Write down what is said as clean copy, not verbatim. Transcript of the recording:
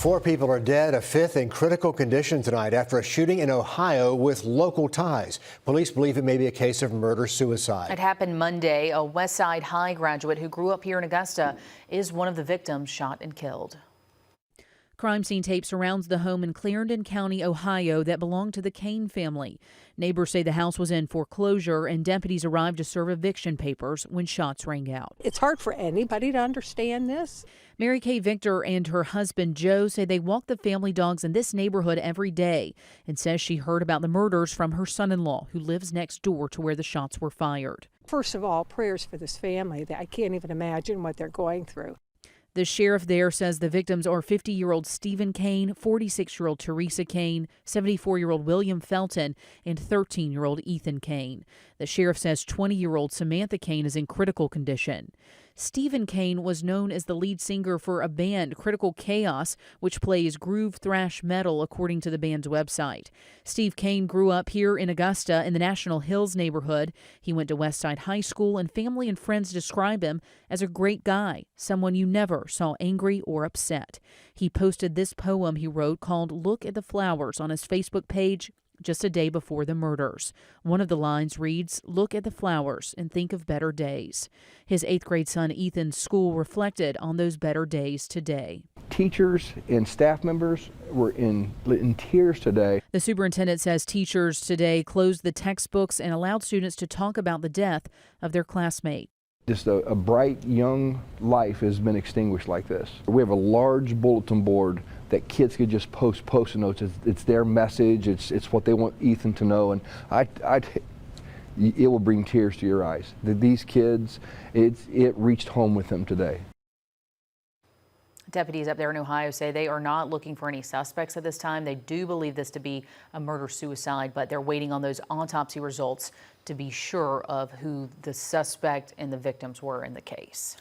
Four people are dead, a fifth in critical condition tonight after a shooting in Ohio with local ties. Police believe it may be a case of murder-suicide. It happened Monday. A West Side High graduate who grew up here in Augusta is one of the victims shot and killed. Crime scene tape surrounds the home in Clarendon County, Ohio that belonged to the Kane family. Neighbors say the house was in foreclosure and deputies arrived to serve eviction papers when shots rang out. It's hard for anybody to understand this. Mary Kay Victor and her husband Joe say they walk the family dogs in this neighborhood every day and says she heard about the murders from her son-in-law who lives next door to where the shots were fired. First of all, prayers for this family. I can't even imagine what they're going through. The sheriff there says the victims are 50-year-old Stephen Kane, 46-year-old Teresa Kane, 74-year-old William Felton, and 13-year-old Ethan Kane. The sheriff says 20-year-old Samantha Kane is in critical condition. Stephen Kane was known as the lead singer for a band, Critical Chaos, which plays groove thrash metal, according to the band's website. Steve Kane grew up here in Augusta in the National Hills neighborhood. He went to West Side High School, and family and friends describe him as a great guy, someone you never saw angry or upset. He posted this poem he wrote called "Look at the Flowers" on his Facebook page just a day before the murders. One of the lines reads, "Look at the flowers and think of better days." His 8th grade son Ethan's school reflected on those better days today. Teachers and staff members were in tears today. The superintendent says teachers today closed the textbooks and allowed students to talk about the death of their classmate. Just a bright young life has been extinguished like this. We have a large bulletin board that kids could just post post-it notes. It's their message. It's what they want Ethan to know, and it will bring tears to your eyes. These kids, it reached home with them today. Deputies up there in Ohio say they are not looking for any suspects at this time. They do believe this to be a murder-suicide, but they're waiting on those autopsy results to be sure of who the suspect and the victims were in the case.